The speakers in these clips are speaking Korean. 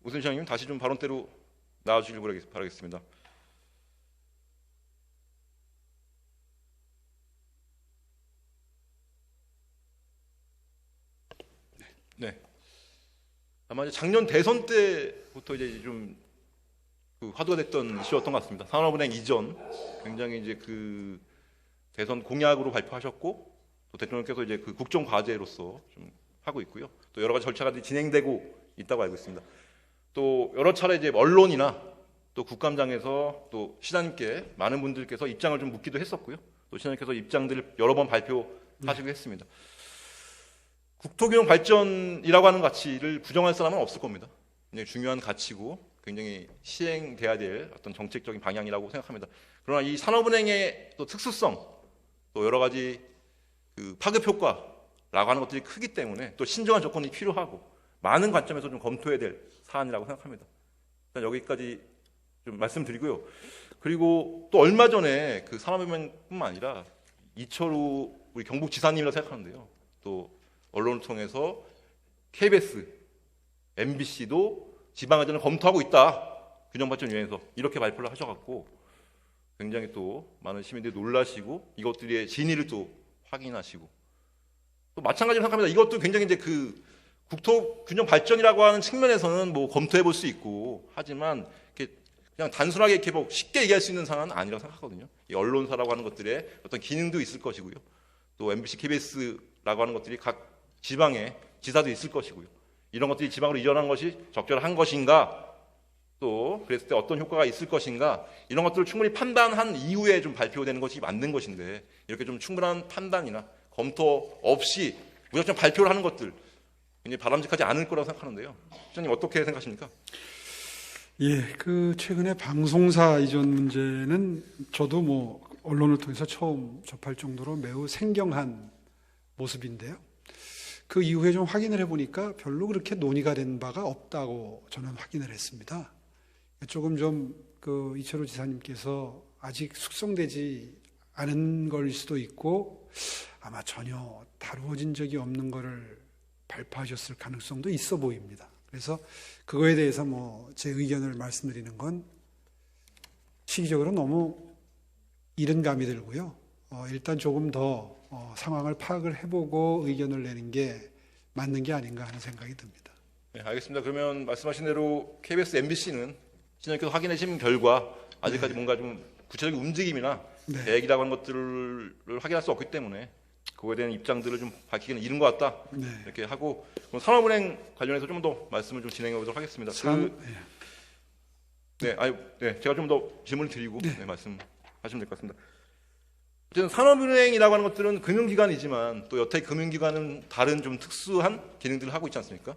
오순 시장님 다시 좀 발언대로 나와주시길 바라겠습니다. 네. 아마 이제 작년 대선 때부터 이제 좀 화두가 됐던 이슈였던 것 같습니다. 산업은행 이전 굉장히 이제 그 대선 공약으로 발표하셨고 또 대통령께서 이제 그 국정 과제로서 좀 하고 있고요. 또 여러 가지 절차가 진행되고 있다고 알고 있습니다. 또 여러 차례 이제 언론이나 또 국감장에서 또 시장님께 많은 분들께서 입장을 좀 묻기도 했었고요. 또 시장님께서 입장들을 여러 번 발표하시고 했습니다. 국토균형 발전이라고 하는 가치를 부정할 사람은 없을 겁니다. 굉장히 중요한 가치고 굉장히 시행돼야 될 어떤 정책적인 방향이라고 생각합니다. 그러나 이 산업은행의 또 특수성, 또 여러 가지 그 파급 효과라고 하는 것들이 크기 때문에 또 신중한 접근이 필요하고 많은 관점에서 좀 검토해야 될 사안이라고 생각합니다. 일단 여기까지 좀 말씀드리고요. 그리고 또 얼마 전에 그 산업은행뿐만 아니라 이철우 우리 경북지사님이라고 생각하는데요. 또 언론을 통해서 KBS, MBC도 지방의전을 검토하고 있다. 균형발전위원회에서 이렇게 발표를 하셔갖고 굉장히 또 많은 시민들이 놀라시고 이것들의 진위를 또 확인하시고 또 마찬가지로 생각합니다. 이것도 굉장히 이제 그 국토균형발전이라고 하는 측면에서는 뭐 검토해 볼 수 있고 하지만 이렇게 그냥 단순하게 이렇게 뭐 쉽게 얘기할 수 있는 상황은 아니라고 생각하거든요. 이 언론사라고 하는 것들의 어떤 기능도 있을 것이고요. 또 MBC, KBS라고 하는 것들이 각 지방에 지사도 있을 것이고요. 이런 것들이 지방으로 이전한 것이 적절한 것인가, 또 그랬을 때 어떤 효과가 있을 것인가, 이런 것들을 충분히 판단한 이후에 좀 발표되는 것이 맞는 것인데 이렇게 좀 충분한 판단이나 검토 없이 무작정 발표를 하는 것들 굉장히 바람직하지 않을 거라고 생각하는데요. 시장님 어떻게 생각하십니까? 예, 그 최근에 방송사 이전 문제는 저도 뭐 언론을 통해서 처음 접할 정도로 매우 생경한 모습인데요. 그 이후에 좀 확인을 해보니까 별로 그렇게 논의가 된 바가 없다고 저는 확인을 했습니다. 조금 좀 그 이철우 지사님께서 아직 숙성되지 않은 걸 수도 있고 아마 전혀 다루어진 적이 없는 거를 발표하셨을 가능성도 있어 보입니다. 그래서 그거에 대해서 뭐 제 의견을 말씀드리는 건 시기적으로 너무 이른 감이 들고요. 일단 조금 더 상황을 파악을 해보고 의견을 내는 게 맞는 게 아닌가 하는 생각이 듭니다. 네, 알겠습니다. 그러면 말씀하신 대로 KBS, MBC는 시장님께서 확인하신 결과 아직까지 뭔가 좀 구체적인 움직임이나 계획이라고 하는 것들을 확인할 수 없기 때문에 그거에 대한 입장들을 좀 밝히기는 이른 것 같다. 이렇게 하고 그럼 산업은행 관련해서 좀 더 말씀을 좀 진행해 보도록 하겠습니다. 제가 좀 더 질문을 드리고 말씀하시면 될 것 같습니다. 어쨌든 산업은행이라고 하는 것들은 금융기관이지만 또 여타의 금융기관은 다른 좀 특수한 기능들을 하고 있지 않습니까?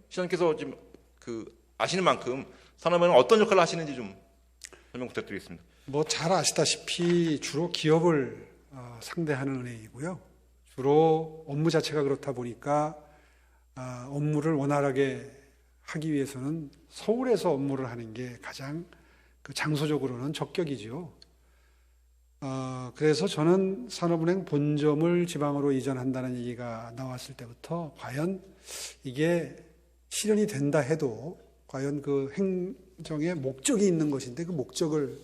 시장님께서 지금 그 아시는 만큼 산업은행은 어떤 역할을 하시는지 좀 설명 부탁드리겠습니다. 뭐 잘 아시다시피 주로 기업을 상대하는 은행이고요. 주로 업무 자체가 그렇다 보니까 업무를 원활하게 하기 위해서는 서울에서 업무를 하는 게 가장 그 장소적으로는 적격이죠. 그래서 저는 산업은행 본점을 지방으로 이전한다는 얘기가 나왔을 때부터 과연 이게 실현이 된다 해도 과연 그 행정의 목적이 있는 것인데 그 목적을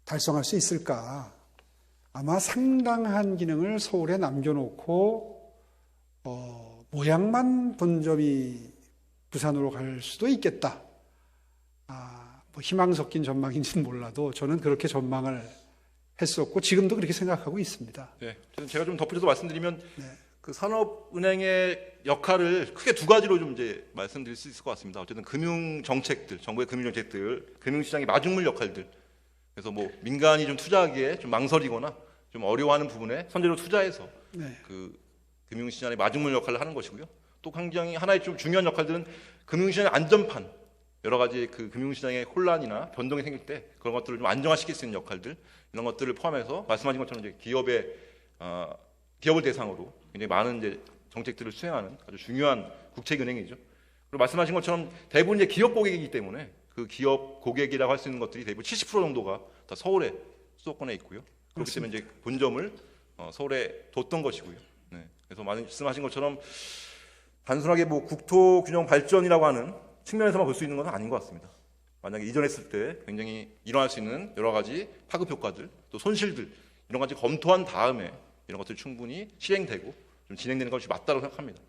달성할 수 있을까? 아마 상당한 기능을 서울에 남겨놓고 모양만 본점이 부산으로 갈 수도 있겠다. 뭐 희망 섞인 전망인지는 몰라도 저는 그렇게 전망을 했었고 지금도 그렇게 생각하고 있습니다. 네, 제가 좀 덧붙여서 말씀드리면 그 산업은행의 역할을 크게 두 가지로 좀 이제 말씀드릴 수 있을 것 같습니다. 어쨌든 금융 정책들, 정부의 금융 정책들, 금융시장의 마중물 역할들. 그래서 뭐 민간이 좀 투자하기에 좀 망설이거나 좀 어려워하는 부분에 선제로 투자해서 그 금융시장의 마중물 역할을 하는 것이고요. 또 굉장히 하나의 좀 중요한 역할들은 금융시장의 안전판, 여러 가지 그 금융시장의 혼란이나 변동이 생길 때 그런 것들을 좀 안정화시킬 수 있는 역할들 이런 것들을 포함해서 말씀하신 것처럼 이제 기업을 대상으로 굉장히 많은 이제 정책들을 수행하는 아주 중요한 국책은행이죠. 그리고 말씀하신 것처럼 대부분 이제 기업 고객이기 때문에 그 기업 고객이라고 할 수 있는 것들이 대부분 70% 정도가 다 서울에 수도권에 있고요. 그렇기 때문에 이제 본점을 서울에 뒀던 것이고요. 그래서 말씀하신 것처럼 단순하게 뭐 국토균형 발전이라고 하는 측면에서만 볼 수 있는 건 아닌 것 같습니다. 만약에 이전했을 때 굉장히 일어날 수 있는 여러 가지 파급 효과들, 또 손실들 이런 가지 검토한 다음에 이런 것들이 충분히 실행되고 좀 진행되는 것이 맞다고 생각합니다.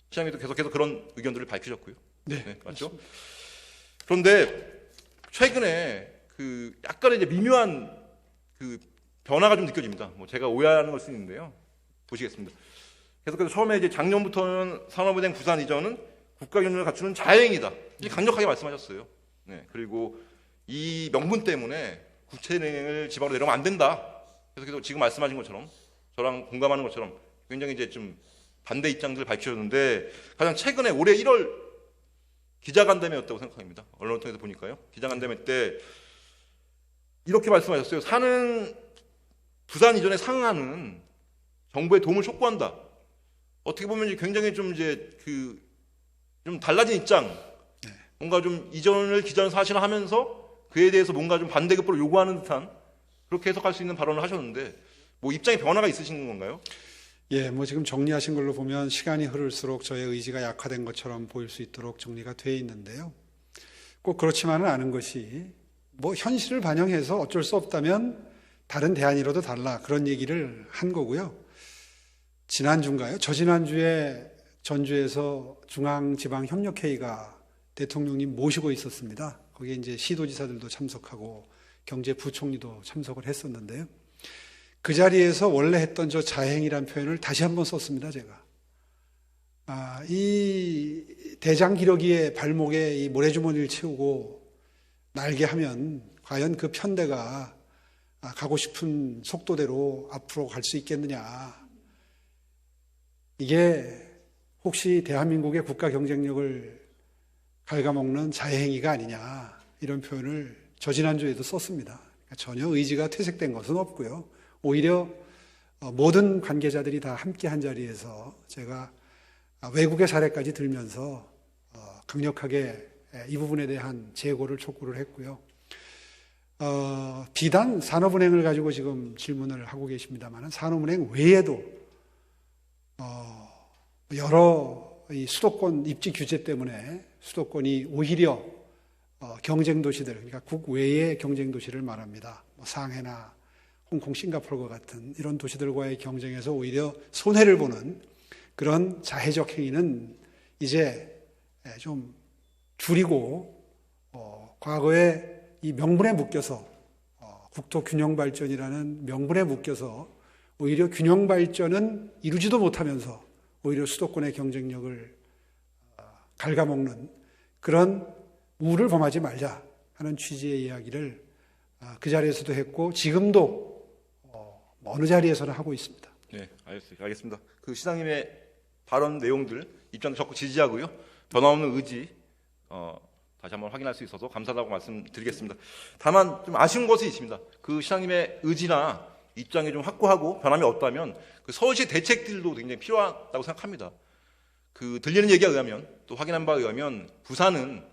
시장님도 계속해서 그런 의견들을 밝히셨고요. 네, 맞죠? 그런데 최근에 그 약간의 이제 미묘한 그 변화가 좀 느껴집니다. 뭐 제가 오해하는 걸 수 있는데요. 보시겠습니다. 계속해서 처음에 이제 작년부터는 산업은행 부산 이전은 국가 경영을 갖추는 자행이다. 이렇게 강력하게 말씀하셨어요. 네, 그리고 이 명분 때문에 국채은행을 지방으로 내려오면 안 된다. 계속해서 지금 말씀하신 것처럼 저랑 공감하는 것처럼 굉장히 이제 좀 반대 입장들을 밝히셨는데 가장 최근에 올해 1월 기자간담회였다고 생각합니다. 언론을 통해서 보니까요. 기자간담회 때 이렇게 말씀하셨어요. 부산 이전에 상응하는 정부의 도움을 촉구한다. 어떻게 보면 굉장히 좀 이제 좀 달라진 입장, 뭔가 좀 이전을 기정사실화하면서 그에 대해서 뭔가 좀 반대급부를 요구하는 듯한 그렇게 해석할 수 있는 발언을 하셨는데 뭐 입장의 변화가 있으신 건가요? 예, 뭐 지금 정리하신 걸로 보면 시간이 흐를수록 저의 의지가 약화된 것처럼 보일 수 있도록 정리가 되어 있는데요. 꼭 그렇지만은 않은 것이 뭐 현실을 반영해서 어쩔 수 없다면 다른 대안이라도 달라 그런 얘기를 한 거고요. 지난주인가요? 저지난주에 전주에서 중앙지방협력회의가 대통령님 모시고 있었습니다. 거기에 이제 시도지사들도 참석하고 경제부총리도 참석을 했었는데요. 그 자리에서 원래 했던 저 자행이라는 표현을 다시 한번 썼습니다, 제가. 이 대장기러기의 발목에 이 모래주머니를 채우고 날게 하면 과연 그 편대가 가고 싶은 속도대로 앞으로 갈 수 있겠느냐. 이게 혹시 대한민국의 국가 경쟁력을 갉아먹는 자해행위가 아니냐 이런 표현을 저지난주에도 썼습니다. 그러니까 전혀 의지가 퇴색된 것은 없고요. 오히려 모든 관계자들이 다 함께 한 자리에서 제가 외국의 사례까지 들면서 강력하게 이 부분에 대한 재고를 촉구를 했고요. 비단 산업은행을 가지고 지금 질문을 하고 계십니다만 산업은행 외에도 여러 이 수도권 입지 규제 때문에 수도권이 오히려 경쟁 도시들, 그러니까 국외의 경쟁 도시를 말합니다. 뭐 상해나 홍콩, 싱가포르와 같은 이런 도시들과의 경쟁에서 오히려 손해를 보는 그런 자해적 행위는 이제 좀 줄이고 과거에 이 명분에 묶여서 국토 균형 발전이라는 명분에 묶여서 오히려 균형 발전은 이루지도 못하면서 오히려 수도권의 경쟁력을 갉아먹는 그런 우를 범하지 말자 하는 취지의 이야기를 그 자리에서도 했고 지금도 어느 자리에서나 하고 있습니다. 네, 알겠습니다. 그 시장님의 발언 내용들 입장도 적극 지지하고요. 변함없는 의지 다시 한번 확인할 수 있어서 감사하다고 말씀드리겠습니다. 다만 좀 아쉬운 것이 있습니다. 그 시장님의 의지나 입장이 좀 확고하고 변함이 없다면 그 서울시 대책들도 굉장히 필요하다고 생각합니다. 그 들리는 얘기에 의하면 또 확인한 바에 의하면 부산은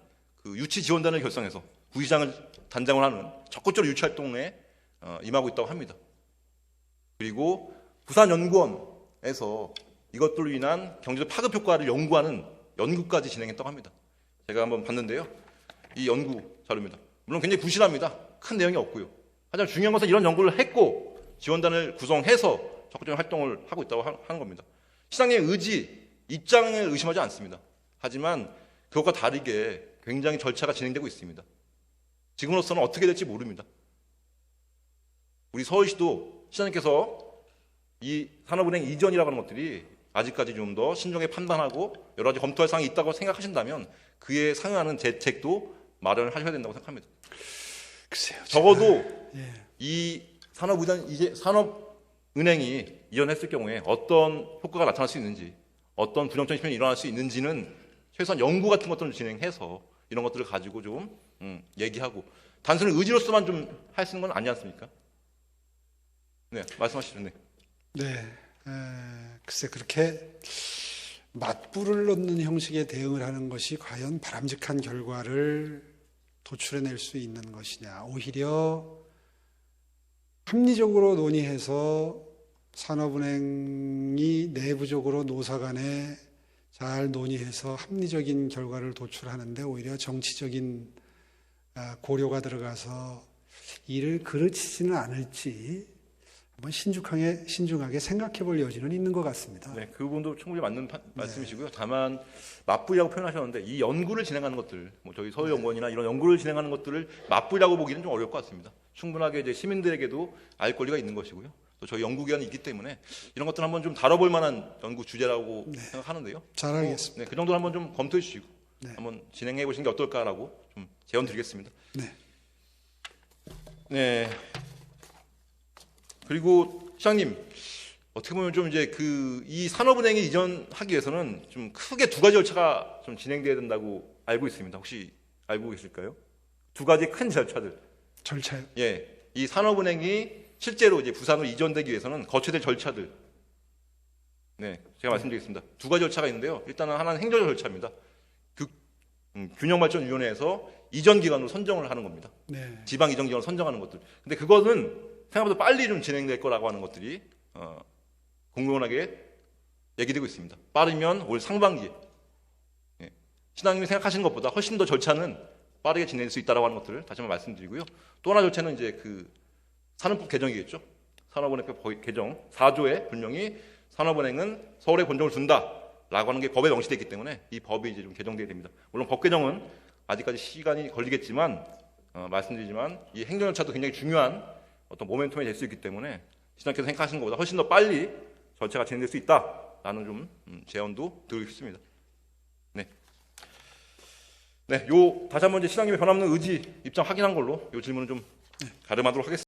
그 유치 지원단을 결성해서 부시장을 단장을 하는 적극적으로 유치 활동에 임하고 있다고 합니다. 그리고 부산연구원에서 이것들로 인한 경제적 파급 효과를 연구하는 연구까지 진행했다고 합니다. 제가 한번 봤는데요. 이 연구 자료입니다. 물론 굉장히 부실합니다. 큰 내용이 없고요. 하지만 중요한 것은 이런 연구를 했고 지원단을 구성해서 적극적인 활동을 하고 있다고 하는 겁니다. 시장의 의지, 입장을 의심하지 않습니다. 하지만 그것과 다르게 굉장히 절차가 진행되고 있습니다. 지금으로서는 어떻게 될지 모릅니다. 우리 서울시도 시장님께서 이 산업은행 이전이라고 하는 것들이 아직까지 좀 더 신중하게 판단하고 여러 가지 검토할 사항이 있다고 생각하신다면 그에 상응하는 대책도 마련을 하셔야 된다고 생각합니다. 글쎄요. 적어도 이 산업은행이 이전했을 경우에 어떤 효과가 나타날 수 있는지 어떤 부정적인 현상이 일어날 수 있는지는 최소한 연구 같은 것들을 진행해서 이런 것들을 가지고 좀 얘기하고 단순히 의지로서만 좀 할 수 있는 건 아니지 않습니까? 네, 말씀하시죠. 네. 글쎄 그렇게 맞불을 놓는 형식의 대응을 하는 것이 과연 바람직한 결과를 도출해낼 수 있는 것이냐. 오히려 합리적으로 논의해서 산업은행이 내부적으로 노사 간에 잘 논의해서 합리적인 결과를 도출하는데 오히려 정치적인 고려가 들어가서 이를 그르치지는 않을지 한번 신중하게 생각해 볼 여지는 있는 것 같습니다. 네, 그 부분도 충분히 맞는 말씀이시고요. 다만 맞불이라고 표현하셨는데 이 연구를 진행하는 것들, 뭐 저희 서울연구원이나 이런 연구를 진행하는 것들을 맞불이라고 보기는 좀 어려울 것 같습니다. 충분하게 이제 시민들에게도 알 권리가 있는 것이고요. 또 저희 연구기관이 있기 때문에 이런 것들 한번 좀 다뤄볼 만한 연구 주제라고 생각하는데요. 잘하겠습니다. 네, 그 정도 한번 좀 검토해 주시고 네. 한번 진행해 보시는 게 어떨까라고 좀 제언 드리겠습니다. 네. 네. 그리고 시장님 어떻게 보면 좀 이제 이 산업은행에 이전하기 위해서는 좀 크게 두 가지 절차가 좀 진행돼야 된다고 알고 있습니다. 혹시 알고 계실까요? 두 가지 큰 절차들. 절차요. 예, 이 산업은행이 실제로 이제 부산으로 이전되기 위해서는 거쳐야 될 절차들. 네, 제가 말씀드리겠습니다. 두 가지 절차가 있는데요. 일단은 하나는 행정적 절차입니다. 균형발전위원회에서 이전 기관으로 선정을 하는 겁니다. 네. 지방 이전 기관을 선정하는 것들. 근데 그것은 생각보다 빨리 좀 진행될 거라고 하는 것들이 공공연하게 얘기되고 있습니다. 빠르면 올 상반기에. 예. 신앙님이 생각하시는 것보다 훨씬 더 절차는 빠르게 진행될 수 있다라고 하는 것들을 다시 한번 말씀드리고요. 또 하나 절차는 이제 산업법 개정이겠죠. 산업은행법 개정 4조에 분명히 산업은행은 서울에 본점을 둔다라고 하는 게 법에 명시되어 있기 때문에 이 법이 이제 좀 개정돼야 됩니다. 물론 법 개정은 아직까지 시간이 걸리겠지만 말씀드리지만 이 행정 절차도 굉장히 중요한 어떤 모멘텀이 될 수 있기 때문에 시장님께서 생각하시는 것보다 훨씬 더 빨리 절차가 진행될 수 있다라는 좀 제언도 드리고 싶습니다. 네. 네, 다시 한번 이제 시장님의 변함없는 의지 입장 확인한 걸로 이 질문을 좀 가름하도록 하겠습니다.